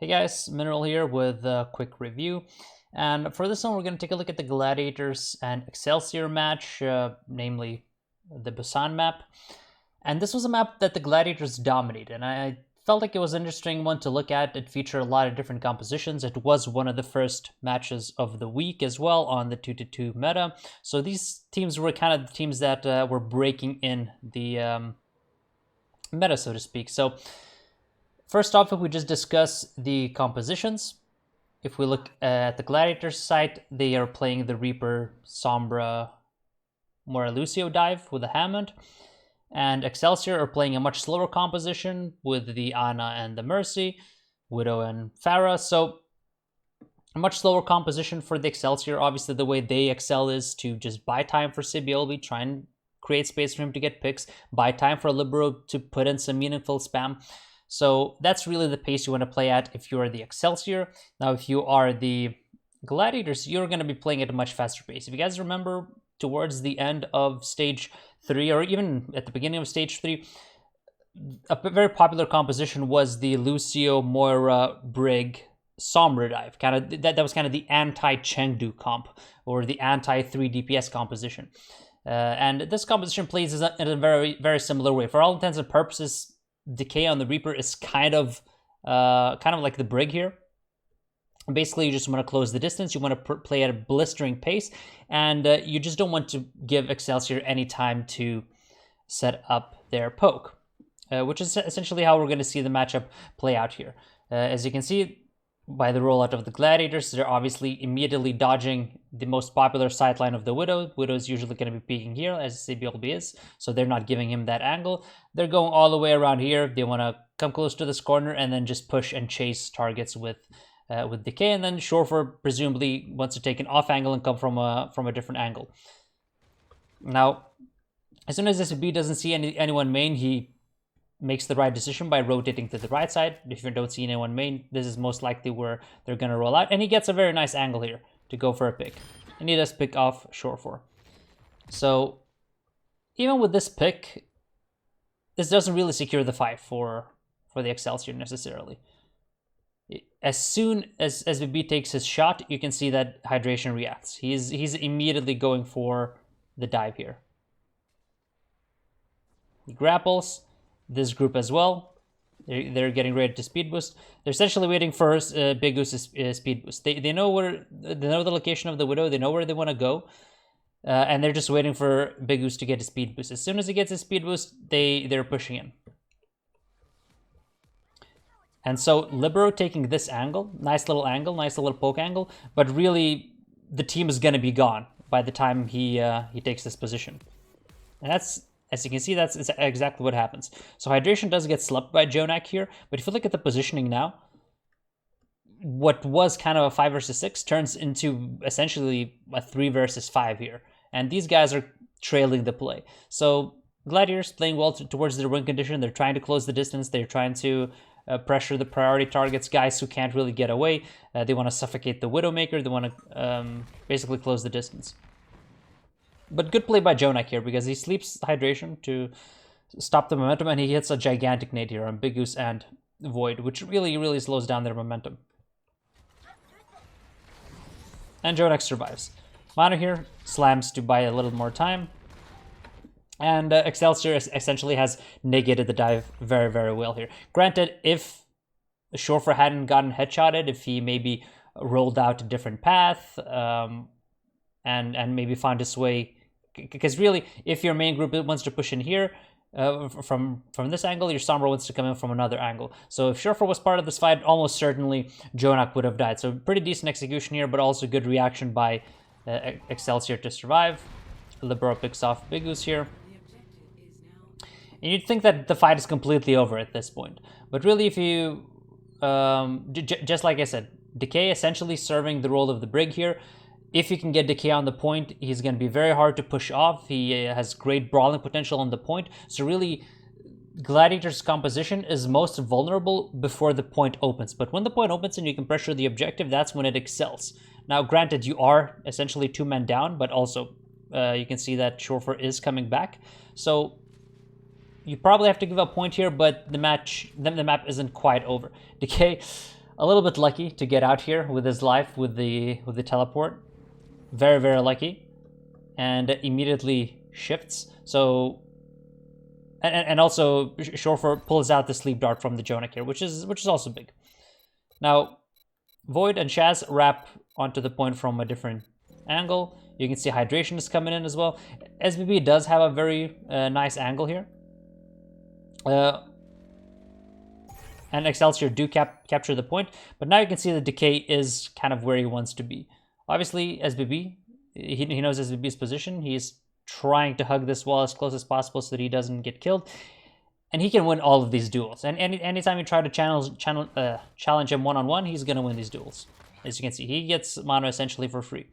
Hey guys, Mineral here with a quick review. And for this one, we're going to take a look at the Gladiators and Excelsior match, namely the Busan map. And this was a map that the Gladiators dominated, and I felt like it was an interesting one to look at. It featured a lot of different compositions. It was one of the first matches of the week as well on the 2-2 meta. So these teams were kind of the teams that were breaking in the meta, so to speak. So first off, if we just discuss the compositions, if we look at the Gladiators site, they are playing the Reaper, Sombra, Mora Lucio dive with a Hammond. And Excelsior are playing a much slower composition with the Ana and the Mercy, Widow and Pharah. So a much slower composition for the Excelsior. Obviously, the way they excel is to just buy time for Sibiolvi, try and create space for him to get picks, buy time for Libero to put in some meaningful spam. So that's really the pace you want to play at if you are the Excelsior. Now, if you are the Gladiators, you're going to be playing at a much faster pace. If you guys remember, towards the end of Stage 3, or even at the beginning of Stage 3, a very popular composition was the Lucio, Moira, Brig, Sombra dive. Kind of that was kind of the anti-Chengdu comp, or the anti-3 DPS composition. And this composition plays in a very, very similar way. For all intents and purposes, Decay on the Reaper is kind of like the Brig here. Basically, you just want to close the distance. You want to play at a blistering pace, and you just don't want to give Excelsior any time to set up their poke, which is essentially how we're going to see the matchup play out here. As you can see by the rollout of the Gladiators, they're obviously immediately dodging the most popular sightline of the Widow. Widow is usually going to be peeking here, as CBLB is, so they're not giving him that angle. They're going all the way around here. They want to come close to this corner and then just push and chase targets with Decay, and then Shorfer presumably wants to take an off angle and come from a different angle. Now, as soon as SB doesn't see anyone main, he makes the right decision by rotating to the right side. If you don't see anyone main, this is most likely where they're going to roll out, and he gets a very nice angle here to go for a pick, and he does pick off Shorfer. So even with this pick, this doesn't really secure the fight for the Excelsior necessarily. As soon as SVB takes his shot, you can see that Hydration reacts. He's immediately going for the dive here. He grapples this group as well. They're getting ready to speed boost. They're essentially waiting for Big Goose's speed boost. They know the location of the Widow. They know where they want to go, and they're just waiting for Big Goose to get a speed boost. As soon as he gets his speed boost, they're pushing in. And so Libero taking this angle, nice little poke angle, but really the team is going to be gone by the time he takes this position. And that's, as you can see, that's exactly what happens. So Hydration does get slept by Jonak here, but if you look at the positioning now, what was kind of a 5 versus 6 turns into essentially a 3 versus 5 here. And these guys are trailing the play. So Gladiators playing well towards the win condition. They're trying to close the distance. They're trying to pressure the priority targets, guys who can't really get away. They want to suffocate the Widowmaker. They want to basically close the distance. But good play by Jonak here, because he sleeps Hydration to stop the momentum, and he hits a gigantic nade here on Big Goose and Void, which really, really slows down their momentum. And Jonak survives. Manu here slams to buy a little more time. And Excelsior essentially has negated the dive very, very well here. Granted, if Shorfer hadn't gotten headshotted, if he maybe rolled out a different path and maybe found his way, because really, if your main group wants to push in here from this angle, your Sombra wants to come in from another angle. So if Shorfer was part of this fight, almost certainly Jonak would have died. So pretty decent execution here, but also good reaction by Excelsior to survive. Libero picks off Big Goose here. And you'd think that the fight is completely over at this point. But really, if you, just like I said, Decay essentially serving the role of the Brig here. If you can get Decay on the point, he's going to be very hard to push off. He has great brawling potential on the point. So really, Gladiator's composition is most vulnerable before the point opens. But when the point opens and you can pressure the objective, that's when it excels. Now, granted, you are essentially 2 men down, but also you can see that Shorfer is coming back. So you probably have to give up point here, but the map isn't quite over. Decay, a little bit lucky to get out here with his life with the teleport. Very, very lucky. And immediately shifts. So and also Shorfer pulls out the sleep dart from the Jonak here, which is also big. Now Void and Shaz wrap onto the point from a different angle. You can see hydration is coming in as well. SBB does have a very nice angle here. And Excelsior do capture the point, but now you can see the Decay is kind of where he wants to be. Obviously, SBB, he knows SBB's position. He's trying to hug this wall as close as possible so that he doesn't get killed. And he can win all of these duels. And anytime you try to challenge him one-on-one, he's going to win these duels. As you can see, he gets mana essentially for free.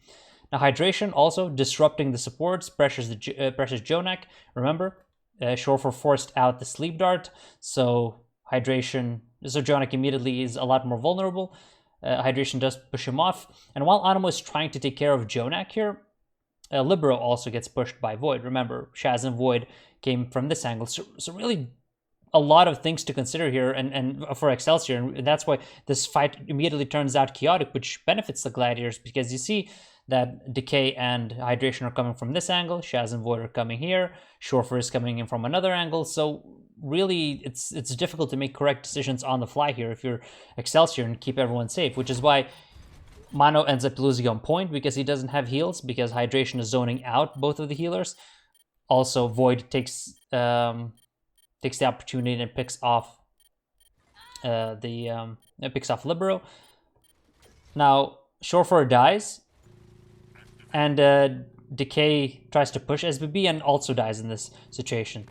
Now, Hydration also disrupting the supports, pressures Jonak. Remember, Shorfer forced out the Sleep Dart, so Jonak immediately is a lot more vulnerable. Hydration does push him off. And while Anemo is trying to take care of Jonak here, Libero also gets pushed by Void. Remember, Shaz and Void came from this angle. So really a lot of things to consider here and for Excelsior. And that's why this fight immediately turns out chaotic, which benefits the Gladiators, because you see that Decay and Hydration are coming from this angle. Shaz and Void are coming here. Shorfer is coming in from another angle. So really, it's difficult to make correct decisions on the fly here if you're Excelsior and keep everyone safe, which is why Mano ends up losing on point because he doesn't have heals, because Hydration is zoning out both of the healers. Also, Void takes the opportunity and picks off Libero. Now Shorfer dies, and Decay tries to push SBB and also dies in this situation,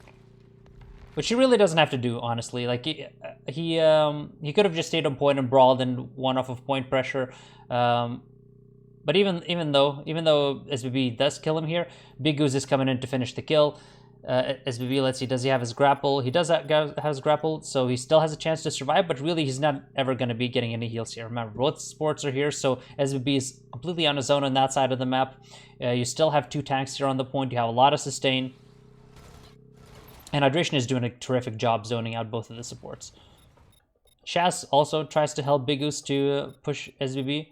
which he really doesn't have to do, honestly. Like he could have just stayed on point and brawled and won off of point pressure. But even though SBB does kill him here, Big Goose is coming in to finish the kill. SBB, let's see, does he have his grapple? He does have his grapple, so he still has a chance to survive, but really he's not ever going to be getting any heals here. Remember, both sports are here, so SBB is completely on his own on that side of the map. You still have two tanks here on the point. You have a lot of sustain. And Hydration is doing a terrific job zoning out both of the supports. Shaz also tries to help Big Goose to push SBB.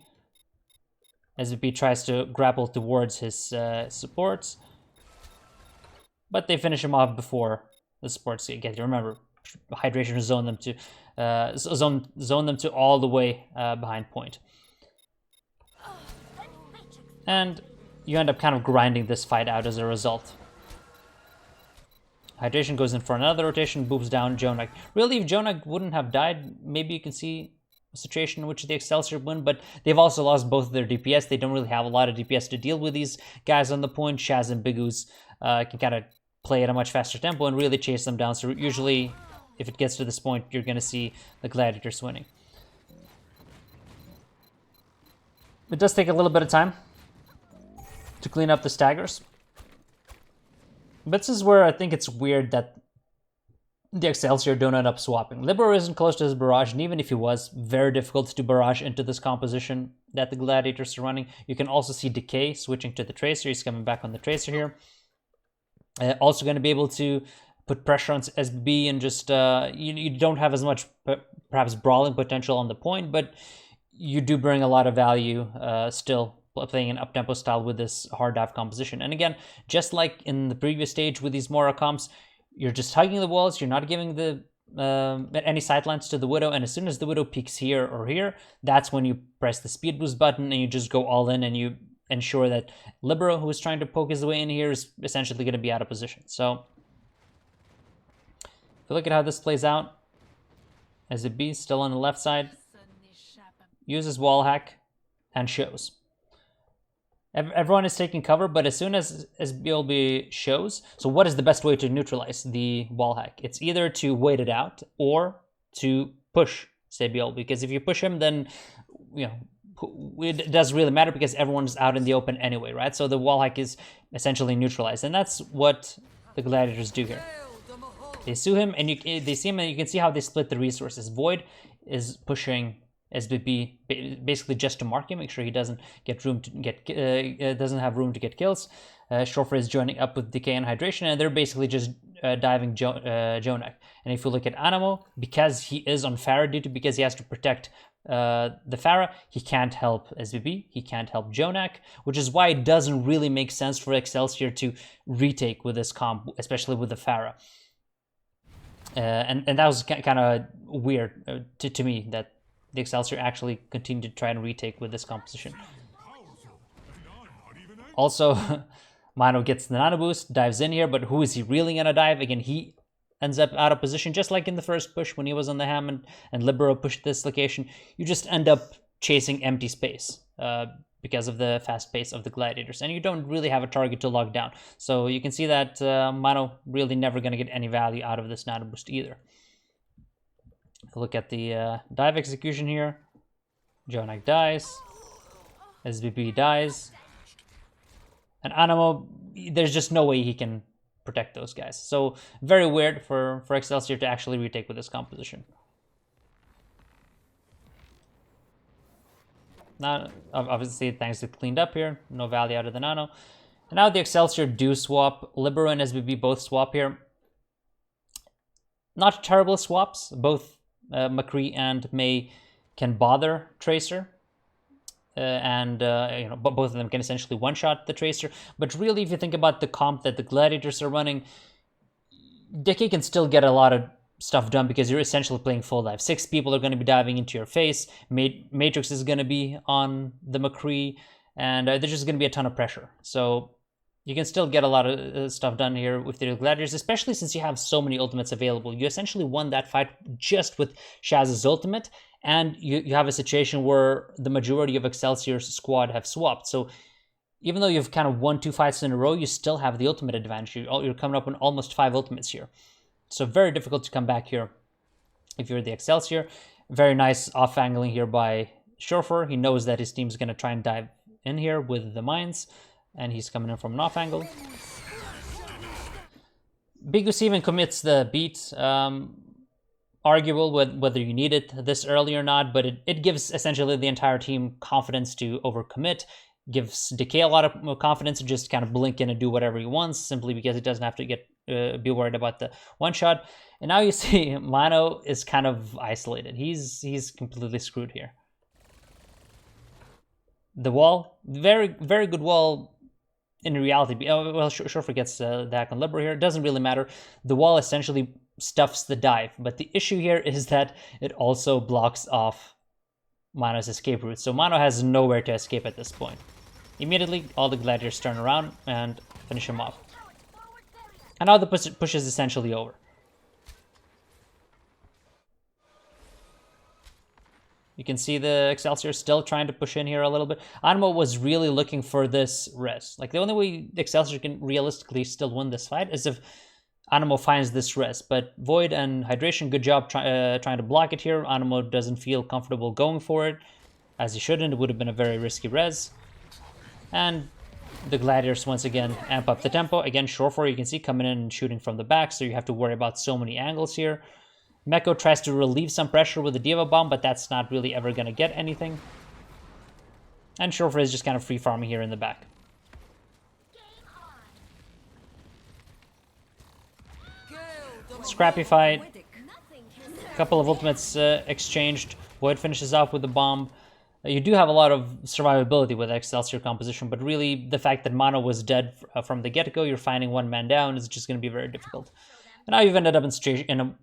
SBB tries to grapple towards his supports, but they finish him off before the supports get here. Remember, Hydration zone them to all the way behind point, and you end up kind of grinding this fight out as a result. Hydration goes in for another rotation, boops down Jonak. Really, if Jonak wouldn't have died, maybe you can see a situation in which the Excelsior win, but they've also lost both of their DPS. They don't really have a lot of DPS to deal with these guys on the point. Shaz and Big Ooze can kind of play at a much faster tempo and really chase them down. So usually, if it gets to this point, you're going to see the Gladiators winning. It does take a little bit of time to clean up the staggers. But this is where I think it's weird that the Excelsior don't end up swapping. Libero isn't close to his barrage, and even if he was, very difficult to barrage into this composition that the Gladiators are running. You can also see Decay switching to the Tracer. He's coming back on the Tracer here. Also going to be able to put pressure on SBB and just, you don't have as much perhaps brawling potential on the point, but you do bring a lot of value still playing an up-tempo style with this hard dive composition. And again, just like in the previous stage with these Mora comps, you're just hugging the walls, you're not giving the any sightlines to the Widow, and as soon as the Widow peaks here or here, that's when you press the speed boost button and you just go all in and you ensure that Libero, who is trying to poke his way in here, is essentially going to be out of position. So if you look at how this plays out, as a B still on the left side, uses wall hack and shows. Everyone is taking cover, but as soon as BLB shows, so what is the best way to neutralize the wall hack? It's either to wait it out or to push, say, BLB, because if you push him, then, you know, it doesn't really matter because everyone's out in the open anyway, right? So the wall hack is essentially neutralized, and that's what the Gladiators do here. They sue him, and they see him, and you can see how they split the resources. Void is pushing SBB basically just to mark him, make sure he doesn't get room to doesn't have room to get kills. Shorfer is joining up with Decay and Hydration, and they're basically just diving Jonak. And if you look at Anemo, because he is on Farah duty, because he has to protect the Pharah, he can't help SBB, he can't help Jonak, which is why it doesn't really make sense for Excelsior to retake with this comp, especially with the Pharah. And that was kind of weird to me, that the Excelsior actually continued to try and retake with this composition. Also, Mano gets the nano boost, dives in here, but who is he really gonna dive? Again, he ends up out of position, just like in the first push when he was on the Hammond and Libero pushed this location. You just end up chasing empty space because of the fast pace of the Gladiators, and you don't really have a target to lock down. So you can see that Mano really never going to get any value out of this nano boost either. Look at the dive execution here. Jonak dies. SBB dies. And Animo, there's just no way he can protect those guys. So very weird for Excelsior to actually retake with this composition. Now, obviously, things get cleaned up here. No value out of the nano. And now the Excelsior do swap. Libero and SBB both swap here. Not terrible swaps. Both McCree and May can bother Tracer. Both of them can essentially one-shot the Tracer. But really, if you think about the comp that the Gladiators are running, Dickie can still get a lot of stuff done because you're essentially playing full dive. 6 people are going to be diving into your face. Matrix is going to be on the McCree, and there's just going to be a ton of pressure. So you can still get a lot of stuff done here with the Gladiators, especially since you have so many ultimates available. You essentially won that fight just with Shaz's ultimate, and you have a situation where the majority of Excelsior's squad have swapped. So even though you've kind of won 2 fights in a row, you still have the ultimate advantage. You're coming up on almost 5 ultimates here. So very difficult to come back here if you're the Excelsior. Very nice off-angling here by Shorfer. He knows that his team's going to try and dive in here with the mines, and he's coming in from an off-angle. Bigus even commits the beat. Arguable whether you need it this early or not, but it gives essentially the entire team confidence to overcommit. Gives Decay a lot of confidence to just kind of blink in and do whatever he wants, simply because he doesn't have to be worried about the one shot. And now you see Mano is kind of isolated. He's completely screwed here. The wall, very good wall in reality. Well, sure forgets the hack on Libero here. It doesn't really matter. The wall essentially stuffs the dive, but the issue here is that it also blocks off Mano's escape route. So Mano has nowhere to escape at this point. Immediately, all the Gladiators turn around and finish him off. And now the push is essentially over. You can see the Excelsior still trying to push in here a little bit. Animo was really looking for this res. Like, the only way the Excelsior can realistically still win this fight is if Animo finds this res. But Void and Hydration, good job trying to block it here. Animo doesn't feel comfortable going for it, as he shouldn't. It would have been a very risky res. And the Gladiators once again amp up the tempo. Again, Shorefore, you can see coming in and shooting from the back, so you have to worry about so many angles here. Meko tries to relieve some pressure with the Diva Bomb, but that's not really ever going to get anything. And Shorefore is just kind of free farming here in the back. Scrappy fight. A couple of ultimates exchanged. Void finishes off with the bomb. You do have a lot of survivability with Excelsior composition, but really the fact that Mano was dead from the get-go, you're finding one man down, is just going to be very difficult. And now you've ended up in a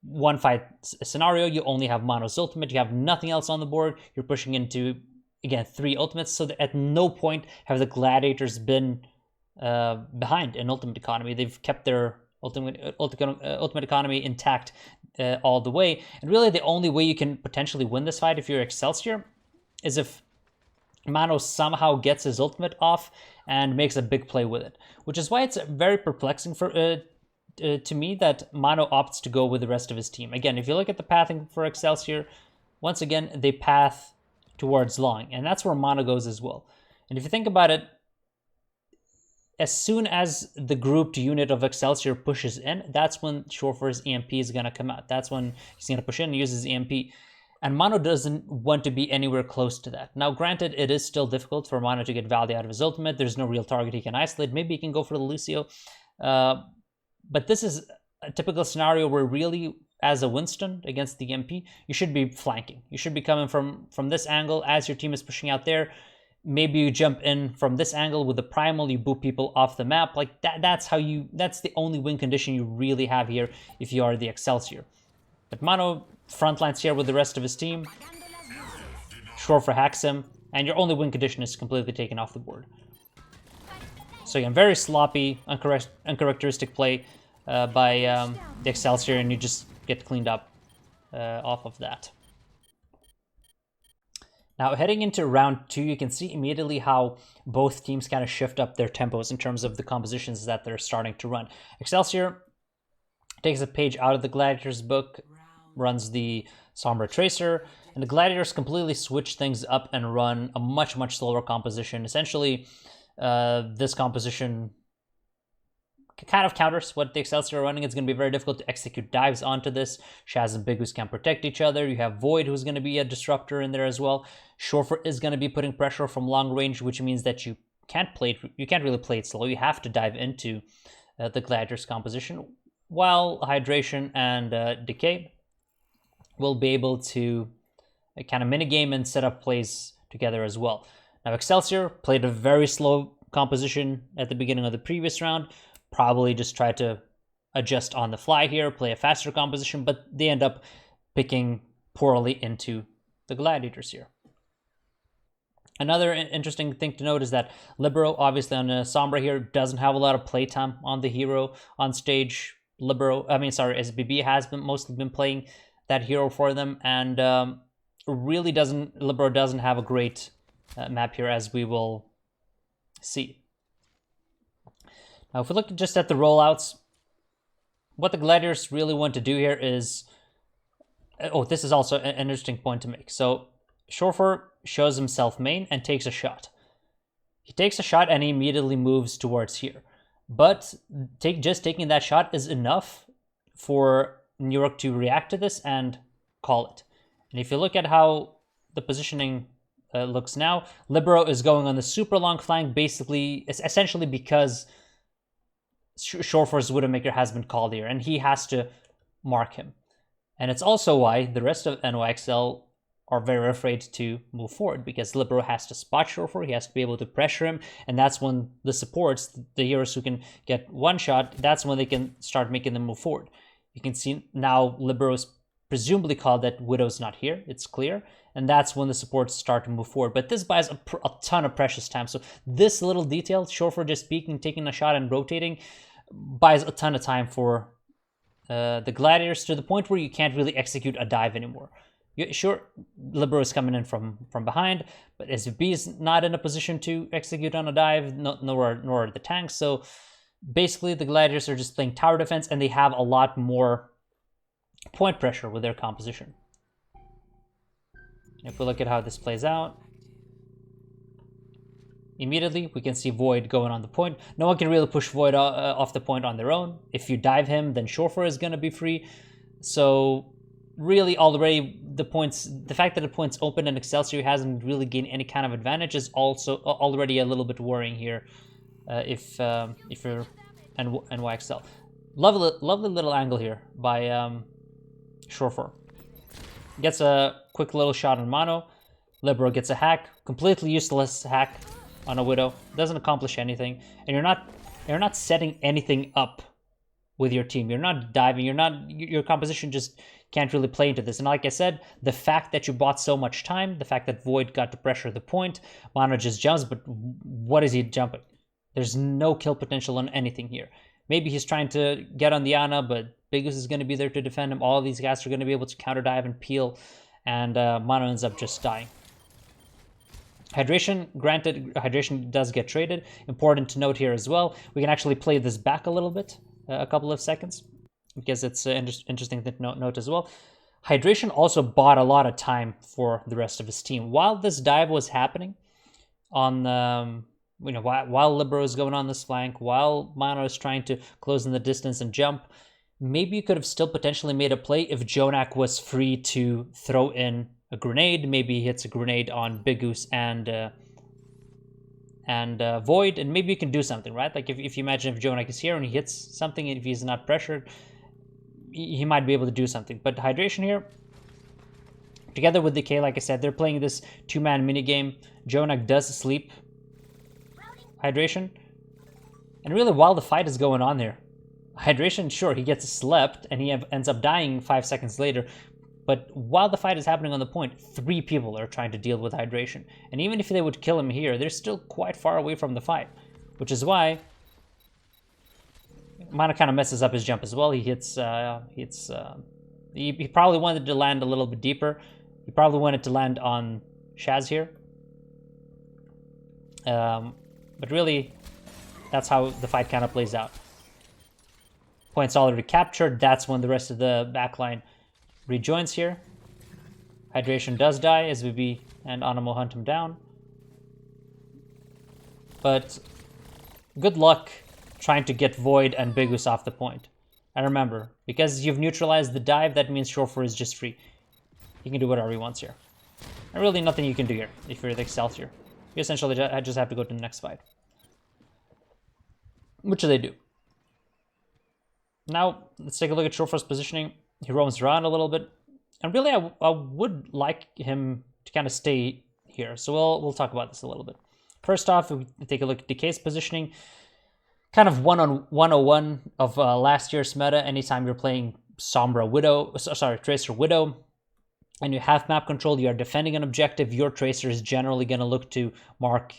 one-fight scenario. You only have Mano's ultimate. You have nothing else on the board. You're pushing into, again, 3 ultimates, so that at no point have the Gladiators been behind in ultimate economy. They've kept their ultimate economy intact all the way. And really the only way you can potentially win this fight if you're Excelsior is if Mano somehow gets his ultimate off and makes a big play with it. Which is why it's very perplexing to me that Mano opts to go with the rest of his team. Again, if you look at the pathing for Excelsior, once again, they path towards long. And that's where Mano goes as well. And if you think about it, as soon as the grouped unit of Excelsior pushes in, that's when Shorefore's EMP is going to come out. That's when he's going to push in and use his EMP. And Mano doesn't want to be anywhere close to that. Now, granted, it is still difficult for Mano to get value out of his ultimate. There's no real target he can isolate. Maybe he can go for the Lucio. But this is a typical scenario where really as a Winston against the MP, you should be flanking. You should be coming from this angle as your team is pushing out there. Maybe you jump in from this angle with the primal, you boot people off the map. Like that's the only win condition you really have here if you are the Excelsior. But Mano frontlines here with the rest of his team. Shorfer hacks him, and your only win condition is completely taken off the board. So again, very sloppy, uncharacteristic play by the Excelsior, and you just get cleaned up off of that. Now, heading into round 2, you can see immediately how both teams kind of shift up their tempos in terms of the compositions that they're starting to run. Excelsior takes a page out of the Gladiators book, runs the Sombra Tracer, and the Gladiators completely switch things up and run a much, much slower composition. Essentially, this composition kind of counters what the Excelsior are running. It's going to be very difficult to execute dives onto this. Shaz and Bigus can protect each other. You have Void, who's going to be a disruptor in there as well. Shorfer is going to be putting pressure from long range, which means that you can't really play it slow. You have to dive into the Gladiators composition, while Hydration and Decay will be able to kind of minigame and set up plays together as well. Now, Excelsior played a very slow composition at the beginning of the previous round. Probably just try to adjust on the fly here, play a faster composition, but they end up picking poorly into the Gladiators here. Another interesting thing to note is that Libero, obviously on a Sombra here, doesn't have a lot of playtime on the hero on stage. SBB has mostly been playing that hero for them, and Libero doesn't have a great map here, as we will see. Now, if we look just at the rollouts, what the Gladiators really want to do here is... this is also an interesting point to make. So, Shorfer shows himself main and takes a shot. He takes a shot and he immediately moves towards here. But just taking that shot is enough for New York to react to this and call it. And if you look at how the positioning looks now, Libero is going on the super long flank, essentially because Shorfer's Widowmaker has been called here, and he has to mark him. And it's also why the rest of NYXL are very afraid to move forward, because Libero has to spot Shorfer, he has to be able to pressure him, and that's when the supports, the heroes who can get one shot, that's when they can start making them move forward. You can see now Libero's presumably called that Widow's not here, it's clear, and that's when the supports start to move forward. But this buys a ton of precious time, so this little detail, Shorfer just peeking, taking a shot and rotating, buys a ton of time for the Gladiators, to the point where you can't really execute a dive anymore. Sure, Libero is coming in from behind, but SVB is not in a position to execute on a dive, nor are the tanks. So basically, the Gladiators are just playing tower defense, and they have a lot more point pressure with their composition. If we look at how this plays out, immediately we can see Void going on the point. No one can really push Void off the point on their own. If you dive him, then Shorfer is going to be free. So really, already the fact that the point's open and Excelsior hasn't really gained any kind of advantage is also already a little bit worrying here. If you're NYXL, lovely little angle here by Shorfer. Gets a quick little shot on Mono. Libero gets a hack, completely useless hack on a Widow. Doesn't accomplish anything, and you're not setting anything up with your team. You're not diving. Your composition just can't really play into this. And like I said, the fact that you bought so much time, the fact that Void got to pressure the point, Mono just jumps, but what is he jumping? There's no kill potential on anything here. Maybe he's trying to get on the Ana, but Bigus is going to be there to defend him. All of these guys are going to be able to counter dive and peel, and Mono ends up just dying. Hydration, granted, Hydration does get traded. Important to note here as well, we can actually play this back a little bit, a couple of seconds, because it's interesting to note as well. Hydration also bought a lot of time for the rest of his team. While this dive was happening, on while Libero is going on this flank, while Mono is trying to close in the distance and jump, maybe you could have still potentially made a play if Jonak was free to throw in a grenade. Maybe he hits a grenade on Bigus and Void, and maybe you can do something, right? Like if you imagine if Jonak is here and he hits something, if he's not pressured, he might be able to do something. But Hydration here, together with Decay, like I said, they're playing this 2-man minigame. Jonak does sleep Hydration. And really, while the fight is going on there, Hydration, sure, he gets slept, and he ends up dying 5 seconds later. But while the fight is happening on the point, 3 people are trying to deal with Hydration. And even if they would kill him here, they're still quite far away from the fight. Which is why Mana kind of messes up his jump as well. He probably wanted to land a little bit deeper. He probably wanted to land on Shaz here. But really, that's how the fight kind of plays out. Points already captured. That's when the rest of the backline rejoins here. Hydration does die. SVB and Anamo hunt him down. But good luck trying to get Void and Bigus off the point. And remember, because you've neutralized the dive, that means Shorefur is just free. He can do whatever he wants here. And really nothing you can do here if you're the Excelsior. You essentially just have to go to the next fight. Which they do. Now, let's take a look at Shorefur's positioning. He roams around a little bit. And really, I would like him to kind of stay here. So we'll talk about this a little bit. First off, we take a look at Decay's positioning. Kind of 101 of last year's meta. Anytime you're playing Tracer Widow, and you have map control, you are defending an objective, your Tracer is generally going to look to mark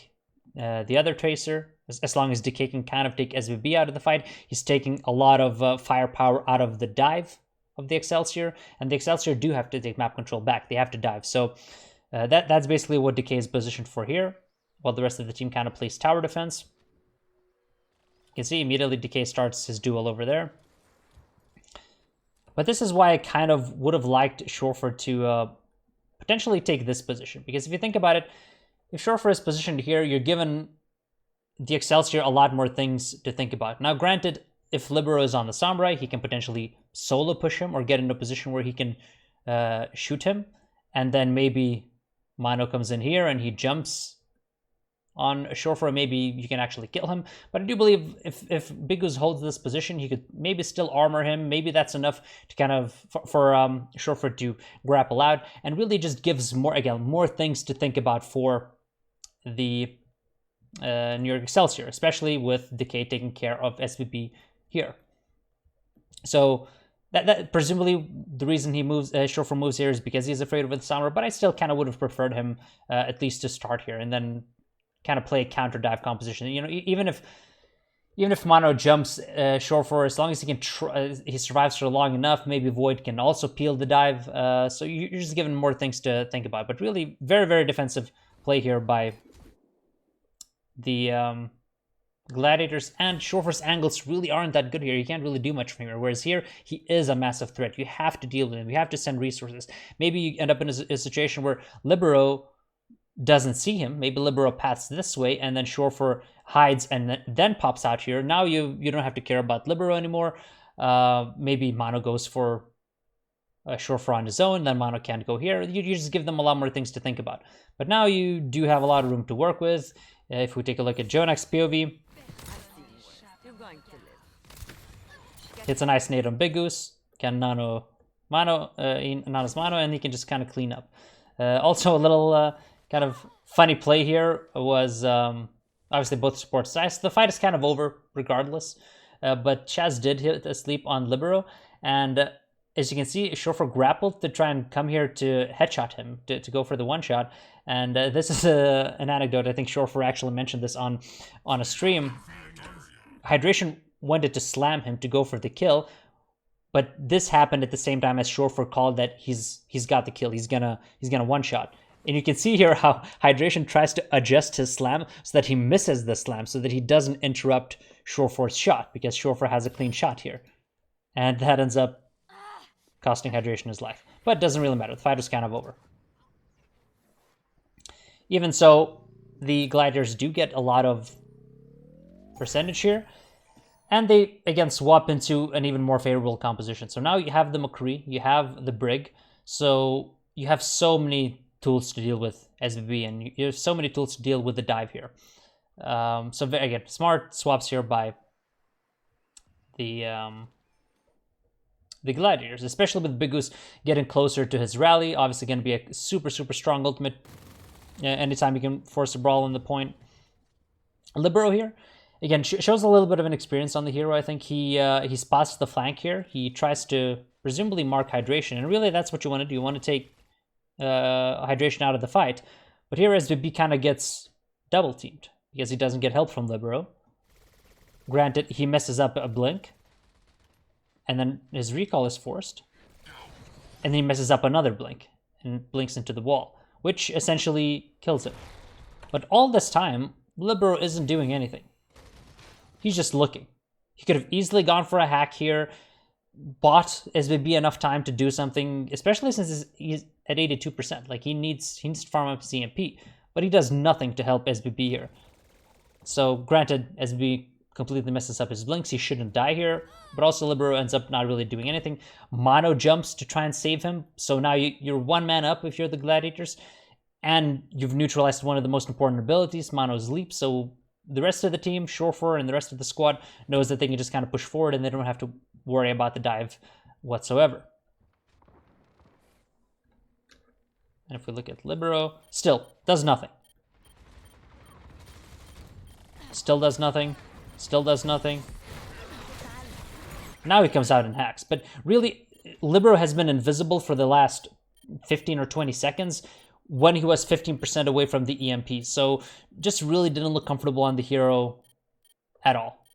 the other Tracer. As long as Decay can kind of take SVB out of the fight, he's taking a lot of firepower out of the dive of the Excelsior, and the Excelsior do have to take map control back. They have to dive. So that's basically what Decay is positioned for here, while the rest of the team kind of plays tower defense. You can see immediately Decay starts his duel over there. But this is why I kind of would have liked Shorefur to potentially take this position. Because if you think about it, if Shorefur is positioned here, you're given the Excelsior a lot more things to think about. Now, granted, if Libero is on the Samurai, he can potentially solo push him or get in a position where he can shoot him. And then maybe Mano comes in here and he jumps on Shorefur, maybe you can actually kill him. But I do believe if Bigus holds this position, he could maybe still armor him. Maybe that's enough to kind of for Shorefur to grapple out, and really just gives more things to think about for the New York Excelsior, especially with Decay taking care of SVP here. So that presumably the reason he moves Shorefur moves here is because he's afraid of the Samurai. But I still kind of would have preferred him at least to start here and then kind of play a counter dive composition. You know, even if Mano jumps Shorefur, as long as he can he survives for long enough, maybe Void can also peel the dive. So you're just given more things to think about. But really, very, very defensive play here by the Gladiators, and Shorefur's angles really aren't that good here. You can't really do much from here. Whereas here, he is a massive threat. You have to deal with him. You have to send resources. Maybe you end up in a situation where Libero doesn't see him. Maybe Libero paths this way, and then Shorefur hides and then pops out here. Now you don't have to care about Libero anymore. Maybe Mano goes for Shorefur on his own, then Mano can't go here. You just give them a lot more things to think about. But now you do have a lot of room to work with. If we take a look at Jonak's POV, hits a nice nade on Bigus, can Nano's Mano, and he can just kind of clean up. Also, a little kind of funny play here was obviously both supports dice. The fight is kind of over regardless, but Chaz did hit a sleep on Libero, and as you can see, Shorefur grappled to try and come here to headshot him, to go for the one shot. And this is an anecdote. I think Shorefur actually mentioned this on a stream. Hydration wanted to slam him to go for the kill, but this happened at the same time as Shorefur called that he's got the kill. He's gonna one shot. And you can see here how Hydration tries to adjust his slam so that he misses the slam, so that he doesn't interrupt Shorefur's shot, because Shorefur has a clean shot here. And that ends up costing Hydration his life. But it doesn't really matter. The fight was kind of over. Even so, the Gladiators do get a lot of percentage here. And they, again, swap into an even more favorable composition. So now you have the McCree, you have the Brig. So you have so many tools to deal with SVB, and you have so many tools to deal with the dive here. So again, smart swaps here by the the Gladiators, especially with Big Goose getting closer to his rally. Obviously going to be a super strong ultimate anytime you can force a brawl in the point. Libero here, again, shows a little bit of an experience on the hero. I think he spots the flank here. He tries to presumably mark hydration, and really that's what you want to do. You want to take hydration out of the fight. But here SBB kind of gets double teamed because he doesn't get help from Libero. Granted, he messes up a blink, and then his recall is forced, and then he messes up another blink and blinks into the wall, which essentially kills him. But all this time, Libero isn't doing anything. He's just looking. He could have easily gone for a hack here, bought SBB enough time to do something, especially since he's at 82%. Like, he needs to farm up his EMP, but he does nothing to help SBB here. So, granted, SBB completely messes up his blinks. He shouldn't die here, but also Libero ends up not really doing anything. Mono jumps to try and save him, so now you're one man up if you're the Gladiators, and you've neutralized one of the most important abilities, Mono's leap, so the rest of the team, Shorefur and the rest of the squad, knows that they can just kind of push forward and they don't have to worry about the dive whatsoever. And if we look at Libero, still does nothing. Still does nothing. Still does nothing. Now he comes out and hacks. But really, Libero has been invisible for the last 15 or 20 seconds when he was 15% away from the EMP. So just really didn't look comfortable on the hero at all.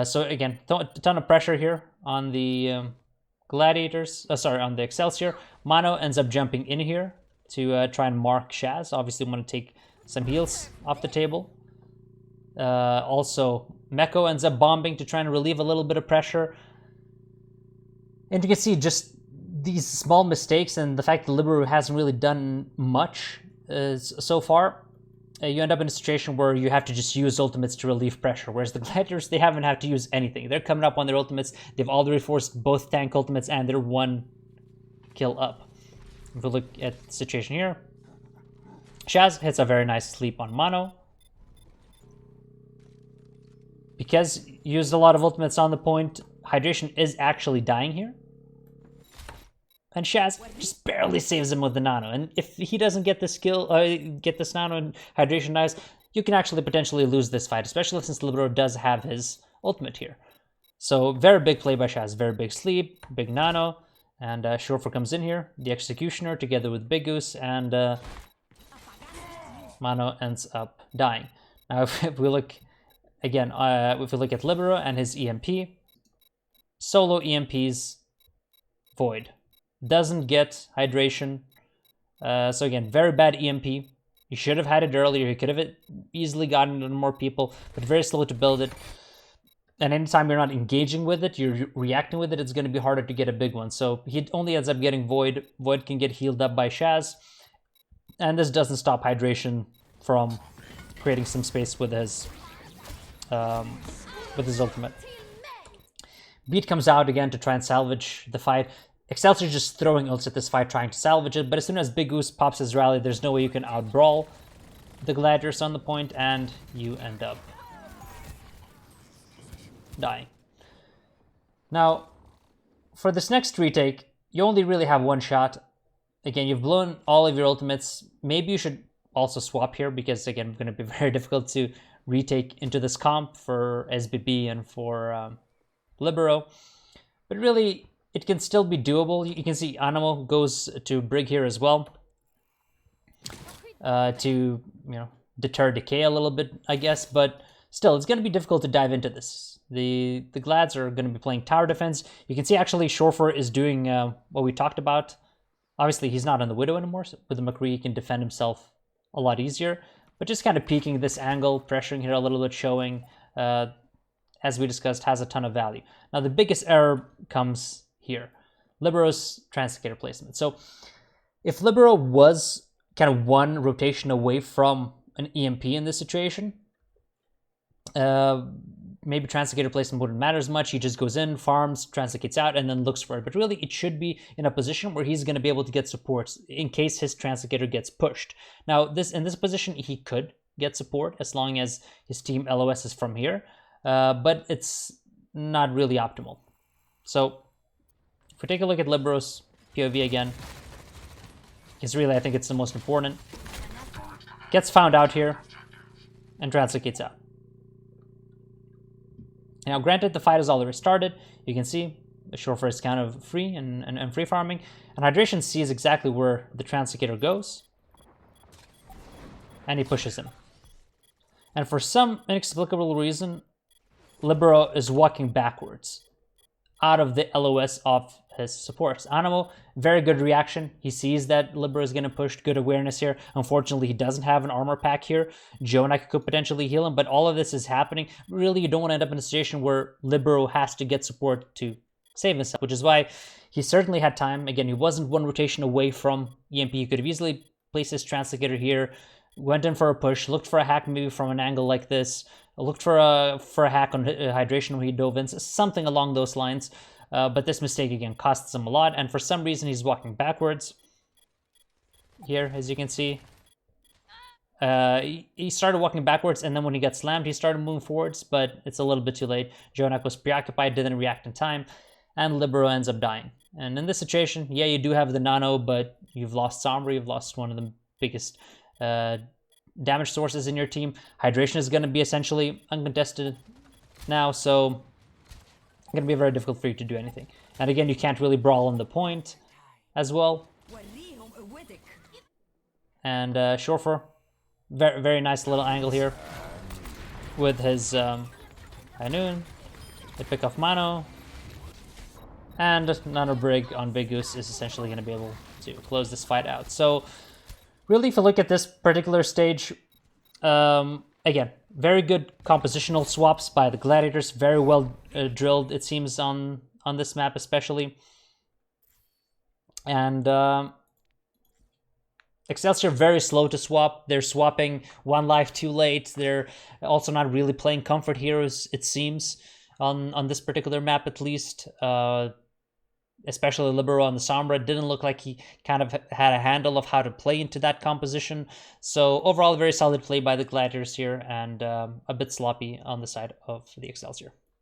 So again, a ton of pressure here on the Gladiators. On the Excelsior. Mono ends up jumping in here to try and mark Shaz. Obviously, want to take some heals off the table. Also, Meko ends up bombing to try and relieve a little bit of pressure. And you can see just these small mistakes and the fact that Libero hasn't really done much so far. You end up in a situation where you have to just use ultimates to relieve pressure, whereas the Gladiators, they haven't had to use anything. They're coming up on their ultimates. They've already forced both tank ultimates and they're one kill up. If we look at the situation here, Shaz hits a very nice sleep on Mono. Because you used a lot of ultimates on the point, hydration is actually dying here. And Shaz just barely saves him with the nano. And if he doesn't get this skill, get this nano and hydration dives, you can actually potentially lose this fight, especially since Libero does have his ultimate here. So very big play by Shaz, very big sleep, big nano, and Shorefur comes in here, the Executioner together with Big Goose, and Mono ends up dying. Now if we look again, if we look at Libero and his EMP, solo EMPs, void. Doesn't get hydration. So again, very bad EMP. You should have had it earlier. You could have easily gotten it on more people, but very slow to build it. And anytime you're not engaging with it, you're reacting with it, it's going to be harder to get a big one. So he only ends up getting Void. Void can get healed up by Shaz. And this doesn't stop hydration from creating some space with his ultimate. Beat comes out again to try and salvage the fight. Excelsior just throwing ults at this fight, trying to salvage it, but as soon as Big Goose pops his rally, there's no way you can out-brawl the Gladiators on the point, and you end up dying. Now, for this next retake, you only really have one shot. Again, you've blown all of your ultimates. Maybe you should also swap here, because again, it's going to be very difficult to retake into this comp for SBB and for Libero. But really, it can still be doable. You can see Animo goes to Brig here as well to deter decay a little bit, I guess. But still, it's going to be difficult to dive into this. The Glads are going to be playing tower defense. You can see actually Shorefur is doing what we talked about. Obviously, he's not on the Widow anymore. So with the McCree, he can defend himself a lot easier. But just kind of peeking this angle, pressuring here a little bit, showing, as we discussed, has a ton of value. Now, the biggest error comes here, Libero's Translocator placement. So if Libero was kind of one rotation away from an EMP in this situation, maybe Translocator placement wouldn't matter as much. He just goes in, farms, translocates out, and then looks for it. But really, it should be in a position where he's going to be able to get supports in case his Translocator gets pushed. Now, in this position, he could get support as long as his team LOS is from here. But it's not really optimal. So if we take a look at Libero's POV again, because really I think it's the most important. Gets found out here and translocates out. Now, granted, the fight has already started. You can see the Shorfer is kind of free and free farming. And Hydration sees exactly where the translocator goes. And he pushes him. And for some inexplicable reason, Libero is walking backwards out of the LOS of his supports. Animo, very good reaction. He sees that Libero is going to push, good awareness here. Unfortunately, he doesn't have an armor pack here. Jonak could potentially heal him, but all of this is happening. Really, you don't want to end up in a situation where Libero has to get support to save himself, which is why he certainly had time. Again, he wasn't one rotation away from EMP. He could have easily placed his translocator here, went in for a push, looked for a hack maybe from an angle like this, looked for a hack on Hydration when he dove in, something along those lines. But this mistake, again, costs him a lot. And for some reason, he's walking backwards. Here, as you can see. He started walking backwards, and then when he got slammed, he started moving forwards. But it's a little bit too late. Jonak was preoccupied, didn't react in time. And Libero ends up dying. And in this situation, yeah, you do have the nano, but you've lost Sombra. You've lost one of the biggest damage sources in your team. Hydration is going to be essentially uncontested now, so going to be very difficult for you to do anything. And again, you can't really brawl on the point as well. And Shorfer, very, very nice little angle here with his Hainoon. They pick off Mano. And Nano Brig on Big Goose is essentially going to be able to close this fight out. So really, if you look at this particular stage, again, very good compositional swaps by the Gladiators. Very well drilled, it seems, on this map especially. And Excelsior very slow to swap. They're swapping one life too late. They're also not really playing comfort heroes, it seems, on this particular map at least. Especially Libero on the Sombra, didn't look like he kind of had a handle of how to play into that composition. So overall, very solid play by the Gladiators here, and a bit sloppy on the side of the Excelsior.